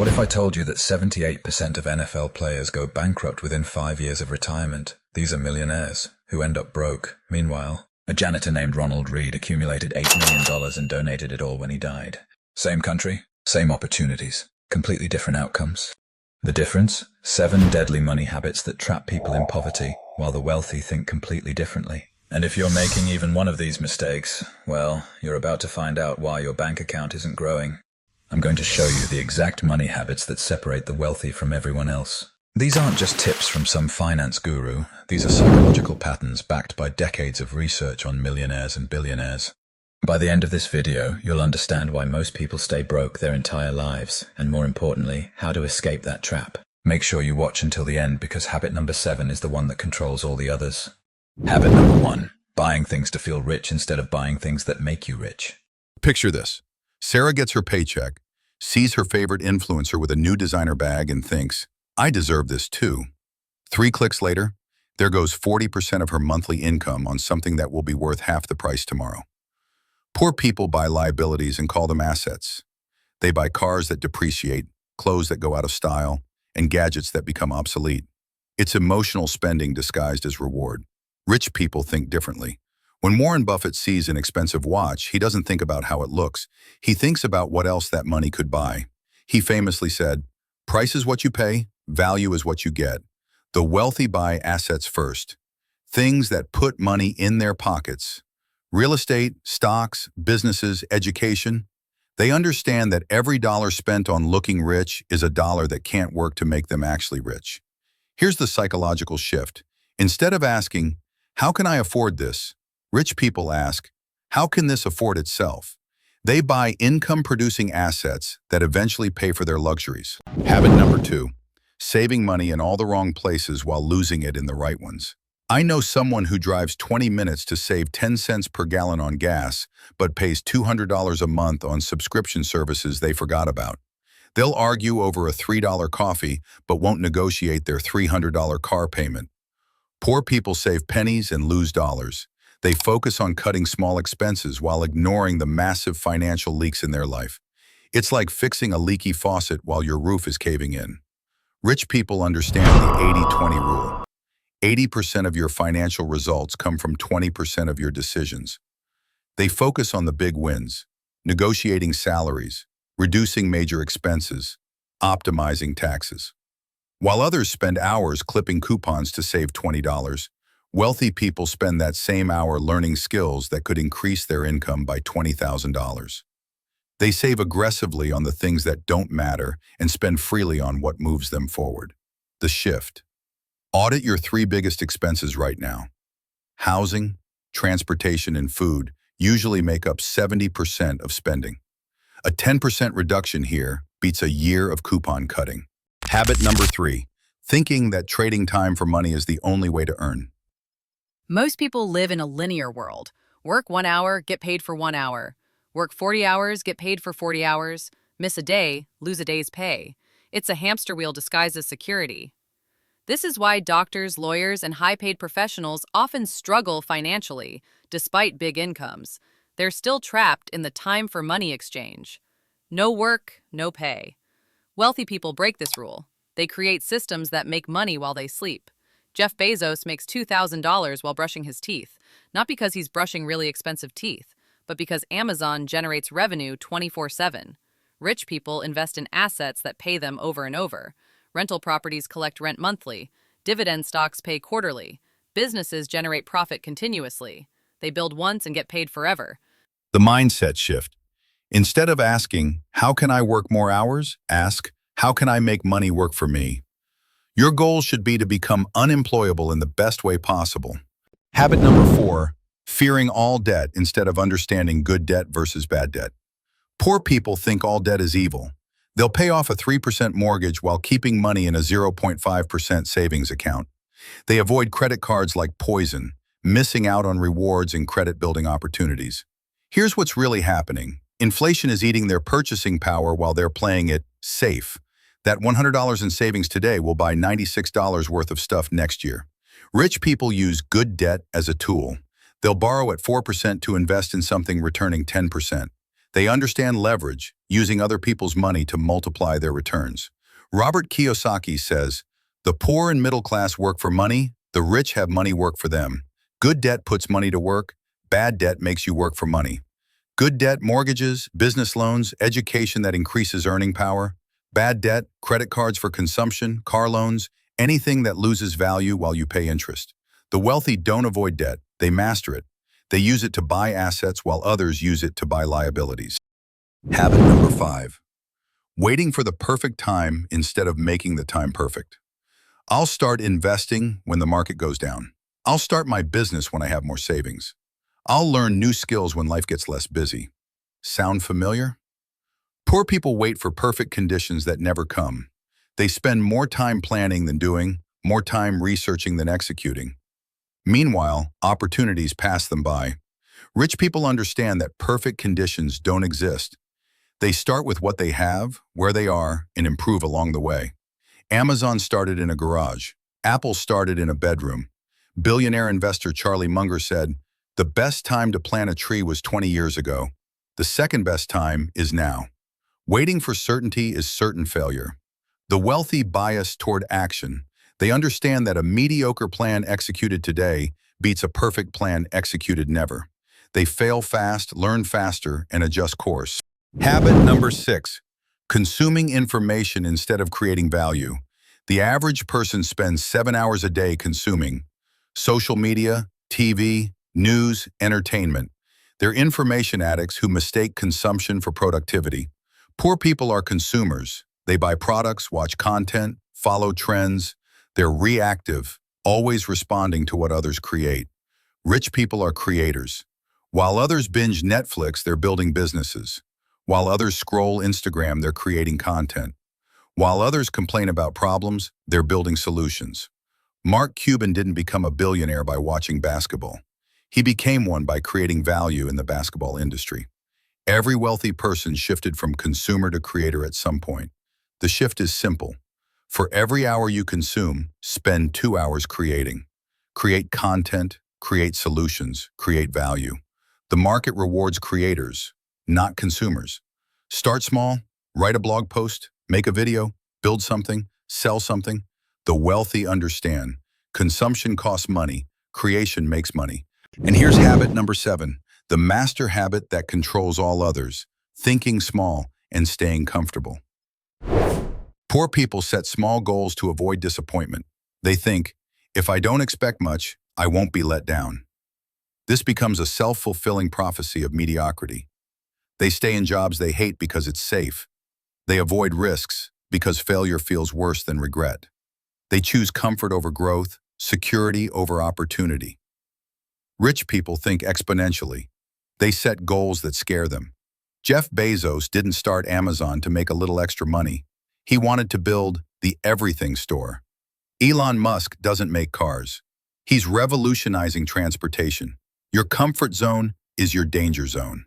What if I told you that 78% of NFL players go bankrupt within 5 years of retirement? These are millionaires who end up broke. Meanwhile, a janitor named Ronald Reed accumulated $8 million and donated it all when he died. Same country, same opportunities, completely different outcomes. The difference? 7 deadly money habits that trap people in poverty, while the wealthy think completely differently. And if you're making even one of these mistakes, well, you're about to find out why your bank account isn't growing. I'm going to show you the exact money habits that separate the wealthy from everyone else. These aren't just tips from some finance guru. These are psychological patterns backed by decades of research on millionaires and billionaires. By the end of this video, you'll understand why most people stay broke their entire lives, and more importantly, how to escape that trap. Make sure you watch until the end because habit number 7 is the one that controls all the others. Habit number 1, buying things to feel rich instead of buying things that make you rich. Picture this. Sarah gets her paycheck, sees her favorite influencer with a new designer bag and thinks, I deserve this too. 3 clicks later, there goes 40% of her monthly income on something that will be worth half the price tomorrow. Poor people buy liabilities and call them assets. They buy cars that depreciate, clothes that go out of style, and gadgets that become obsolete. It's emotional spending disguised as reward. Rich people think differently. When Warren Buffett sees an expensive watch, he doesn't think about how it looks. He thinks about what else that money could buy. He famously said, "Price is what you pay, value is what you get." The wealthy buy assets first, things that put money in their pockets. Real estate, stocks, businesses, education. They understand that every dollar spent on looking rich is a dollar that can't work to make them actually rich. Here's the psychological shift. Instead of asking, how can I afford this? Rich people ask, how can this afford itself? They buy income-producing assets that eventually pay for their luxuries. Habit number 2, saving money in all the wrong places while losing it in the right ones. I know someone who drives 20 minutes to save 10 cents per gallon on gas, but pays $200 a month on subscription services they forgot about. They'll argue over a $3 coffee, but won't negotiate their $300 car payment. Poor people save pennies and lose dollars. They focus on cutting small expenses while ignoring the massive financial leaks in their life. It's like fixing a leaky faucet while your roof is caving in. Rich people understand the 80-20 rule. 80% of your financial results come from 20% of your decisions. They focus on the big wins, negotiating salaries, reducing major expenses, optimizing taxes. While others spend hours clipping coupons to save $20, wealthy people spend that same hour learning skills that could increase their income by $20,000. They save aggressively on the things that don't matter and spend freely on what moves them forward. The shift. Audit your 3 biggest expenses right now. Housing, transportation, and food usually make up 70% of spending. A 10% reduction here beats a year of coupon cutting. Habit number 3, thinking that trading time for money is the only way to earn. Most people live in a linear world. Work 1 hour, get paid for 1 hour. Work 40 hours, get paid for 40 hours. Miss a day, lose a day's pay. It's a hamster wheel disguised as security. This is why doctors, lawyers, and high-paid professionals often struggle financially, despite big incomes. They're still trapped in the time-for-money exchange. No work, no pay. Wealthy people break this rule. They create systems that make money while they sleep. Jeff Bezos makes $2,000 while brushing his teeth, not because he's brushing really expensive teeth, but because Amazon generates revenue 24/7. Rich people invest in assets that pay them over and over. Rental properties collect rent monthly. Dividend stocks pay quarterly. Businesses generate profit continuously. They build once and get paid forever. The mindset shift. Instead of asking, how can I work more hours? Ask, how can I make money work for me? Your goal should be to become unemployable in the best way possible. Habit number 4, fearing all debt instead of understanding good debt versus bad debt. Poor people think all debt is evil. They'll pay off a 3% mortgage while keeping money in a 0.5% savings account. They avoid credit cards like poison, missing out on rewards and credit-building opportunities. Here's what's really happening. Inflation is eating their purchasing power while they're playing it safe. That $100 in savings today will buy $96 worth of stuff next year. Rich people use good debt as a tool. They'll borrow at 4% to invest in something returning 10%. They understand leverage, using other people's money to multiply their returns. Robert Kiyosaki says, "The poor and middle class work for money, the rich have money work for them. Good debt puts money to work, bad debt makes you work for money." Good debt, mortgages, business loans, education that increases earning power. Bad debt, credit cards for consumption, car loans, anything that loses value while you pay interest. The wealthy don't avoid debt, they master it. They use it to buy assets while others use it to buy liabilities. Habit number 5. Waiting for the perfect time instead of making the time perfect. I'll start investing when the market goes down. I'll start my business when I have more savings. I'll learn new skills when life gets less busy. Sound familiar? Poor people wait for perfect conditions that never come. They spend more time planning than doing, more time researching than executing. Meanwhile, opportunities pass them by. Rich people understand that perfect conditions don't exist. They start with what they have, where they are, and improve along the way. Amazon started in a garage. Apple started in a bedroom. Billionaire investor Charlie Munger said, "The best time to plant a tree was 20 years ago. The second best time is now." Waiting for certainty is certain failure. The wealthy bias toward action. They understand that a mediocre plan executed today beats a perfect plan executed never. They fail fast, learn faster, and adjust course. Habit number 6. Consuming information instead of creating value. The average person spends 7 hours a day consuming social media, TV, news, entertainment. They're information addicts who mistake consumption for productivity. Poor people are consumers. They buy products, watch content, follow trends. They're reactive, always responding to what others create. Rich people are creators. While others binge Netflix, they're building businesses. While others scroll Instagram, they're creating content. While others complain about problems, they're building solutions. Mark Cuban didn't become a billionaire by watching basketball. He became one by creating value in the basketball industry. Every wealthy person shifted from consumer to creator at some point. The shift is simple. For every hour you consume, spend 2 hours creating. Create content, create solutions, create value. The market rewards creators, not consumers. Start small, write a blog post, make a video, build something, sell something. The wealthy understand. Consumption costs money, creation makes money. And here's habit number 7, the master habit that controls all others, thinking small and staying comfortable. Poor people set small goals to avoid disappointment. They think, if I don't expect much, I won't be let down. This becomes a self-fulfilling prophecy of mediocrity. They stay in jobs they hate because it's safe. They avoid risks because failure feels worse than regret. They choose comfort over growth, security over opportunity. Rich people think exponentially. They set goals that scare them. Jeff Bezos didn't start Amazon to make a little extra money. He wanted to build the everything store. Elon Musk doesn't make cars. He's revolutionizing transportation. Your comfort zone is your danger zone.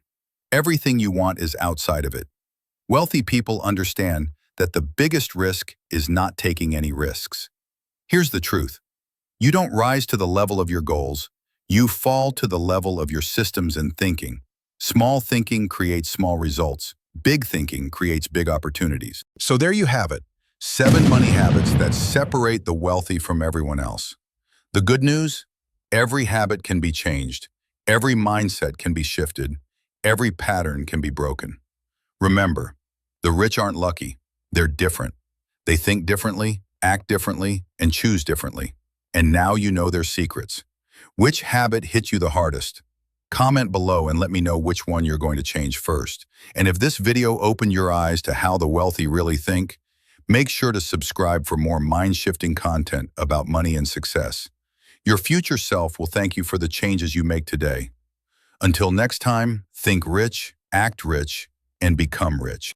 Everything you want is outside of it. Wealthy people understand that the biggest risk is not taking any risks. Here's the truth. You don't rise to the level of your goals. You fall to the level of your systems and thinking. Small thinking creates small results. Big thinking creates big opportunities. So there you have it. 7 money habits that separate the wealthy from everyone else. The good news? Every habit can be changed. Every mindset can be shifted. Every pattern can be broken. Remember, the rich aren't lucky. They're different. They think differently, act differently, and choose differently. And now you know their secrets. Which habit hit you the hardest? Comment below and let me know which one you're going to change first. And if this video opened your eyes to how the wealthy really think, make sure to subscribe for more mind-shifting content about money and success. Your future self will thank you for the changes you make today. Until next time, think rich, act rich, and become rich.